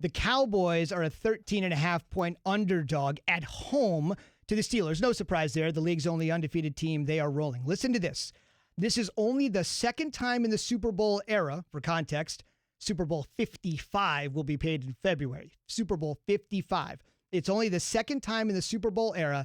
The Cowboys are a 13.5-point underdog at home to the Steelers. No surprise there. The league's only undefeated team. They are rolling. Listen to this. This is only the second time in the Super Bowl era. For context, Super Bowl 55 will be paid in February. Super Bowl 55. It's only the second time in the Super Bowl era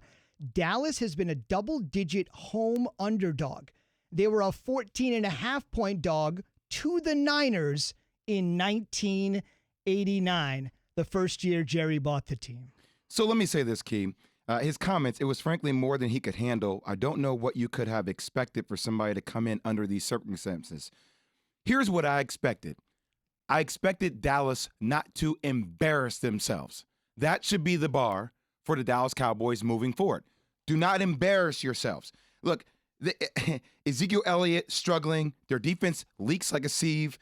Dallas has been a double-digit home underdog. They were a 14.5-point dog to the Niners in 1989, the first year Jerry bought the team. So let me say this, Key. His comments, it was frankly more than he could handle. I don't know what you could have expected for somebody to come in under these circumstances. Here's what I expected. I expected Dallas not to embarrass themselves. That should be the bar for the Dallas Cowboys moving forward. Do not embarrass yourselves. Look, Ezekiel Elliott struggling. Their defense leaks like a sieve.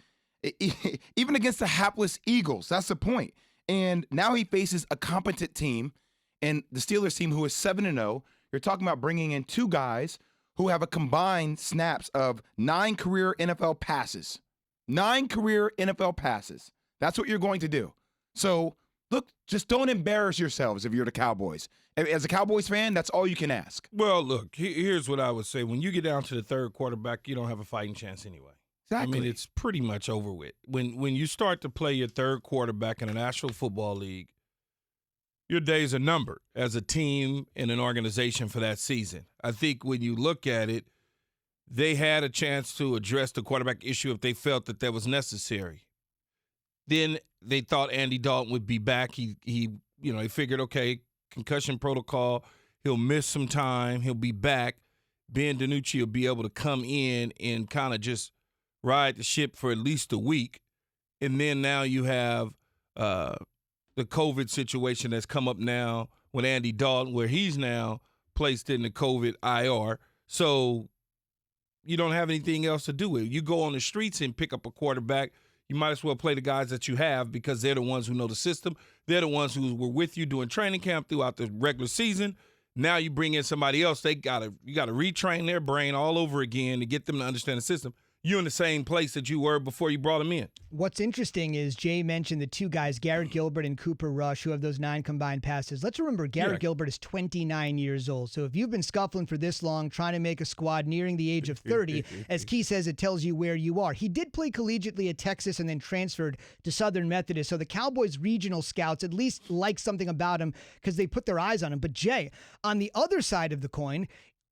Even against the hapless Eagles, that's the point. And now he faces a competent team, and the Steelers team who is 7-0. You're talking about bringing in two guys who have a combined snaps of 9 career NFL passes. 9 career NFL passes. That's what you're going to do. So, look, just don't embarrass yourselves if you're the Cowboys. As a Cowboys fan, that's all you can ask. Well, look, here's what I would say. When you get down to the third quarterback, you don't have a fighting chance anyway. Exactly. I mean, it's pretty much over with. When you start to play your third quarterback in a National Football League, your days are numbered as a team and an organization for that season. I think when you look at it, they had a chance to address the quarterback issue if they felt that was necessary. Then they thought Andy Dalton would be back. He figured, okay, concussion protocol, he'll miss some time, he'll be back. Ben DiNucci will be able to come in and kind of just ride the ship for at least a week. And then now you have the COVID situation that's come up now with Andy Dalton, where he's now placed in the COVID IR. So you don't have anything else to do with it. You go on the streets and pick up a quarterback, you might as well play the guys that you have because they're the ones who know the system. They're the ones who were with you doing training camp throughout the regular season. Now you bring in somebody else, you got to retrain their brain all over again to get them to understand the system. You're in the same place that you were before you brought them in. What's interesting is Jay mentioned the two guys, Garrett Gilbert and Cooper Rush, who have those 9 combined passes. Let's remember, Garrett Gilbert is 29 years old. So if you've been scuffling for this long, trying to make a squad nearing the age of 30, as Key says, it tells you where you are. He did play collegiately at Texas and then transferred to Southern Methodist. So the Cowboys regional scouts at least like something about him because they put their eyes on him. But Jay, on the other side of the coin,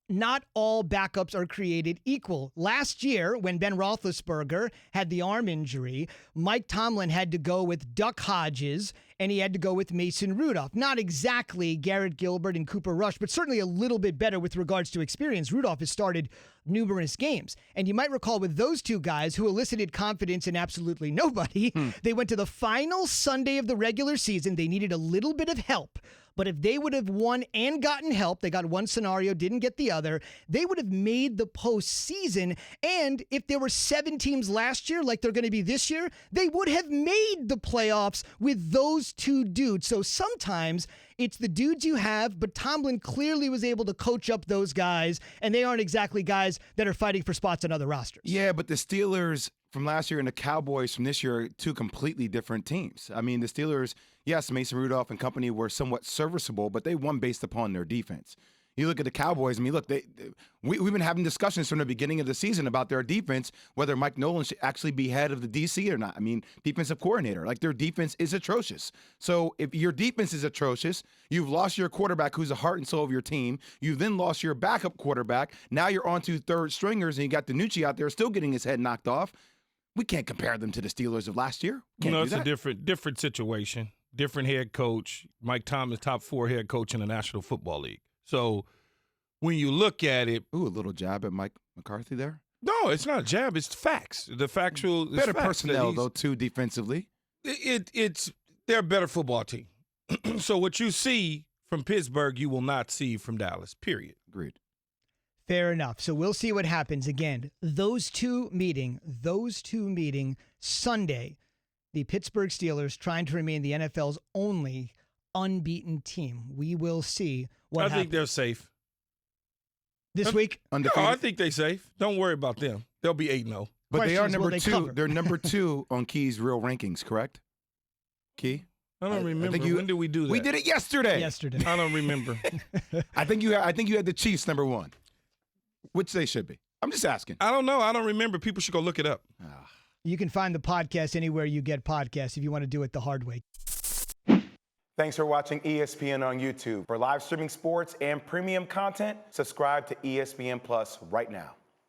not all backups are created equal. Last year, when Ben Roethlisberger had the arm injury, Mike Tomlin had to go with Duck Hodges, and he had to go with Mason Rudolph. Not exactly Garrett Gilbert and Cooper Rush, but certainly a little bit better with regards to experience. Rudolph has started numerous games. And you might recall with those two guys who elicited confidence in absolutely nobody, they went to the final Sunday of the regular season. They needed a little bit of help. But if they would have won and gotten help, they got one scenario, didn't get the other, they would have made the postseason. And if there were 7 teams last year, like they're going to be this year, they would have made the playoffs with those two dudes. So sometimes it's the dudes you have, but Tomlin clearly was able to coach up those guys, and they aren't exactly guys that are fighting for spots on other rosters. Yeah, but the Steelers from last year and the Cowboys from this year are 2 completely different teams. I mean, the Steelers, yes, Mason Rudolph and company were somewhat serviceable, but they won based upon their defense. You look at the Cowboys, I mean, look, we've been having discussions from the beginning of the season about their defense, whether Mike Nolan should actually be head of the DC or not. I mean, defensive coordinator. Like, their defense is atrocious. So if your defense is atrocious, you've lost your quarterback who's the heart and soul of your team. You've then lost your backup quarterback. Now you're on to third stringers, and you got DiNucci out there still getting his head knocked off. We can't compare them to the Steelers of last year. It's a different situation, different head coach. Mike Tomlin's top 4 head coach in the National Football League. So when you look at it, a little jab at Mike McCarthy there. No, it's not a jab. It's facts. The factual better personnel though too defensively. They're a better football team. So what you see from Pittsburgh, you will not see from Dallas. Period. Agreed. Fair enough. So we'll see what happens. Again, those two meeting Sunday, the Pittsburgh Steelers trying to remain the NFL's only unbeaten team. We will see what happens. I think they're safe. This week? Undefeated? No, I think they're safe. Don't worry about them. They'll be 8-0. But they are number 2. They're number 2 on Key's real rankings, correct? Key? I don't remember. When did we do that? We did it yesterday. Yesterday. I don't remember. I think you had the Chiefs number 1, which they should be. I'm just asking. I don't know. I don't remember. People should go look it up. You can find the podcast anywhere you get podcasts if you want to do it the hard way. Thanks for watching ESPN on YouTube. For live streaming sports and premium content, subscribe to ESPN Plus right now.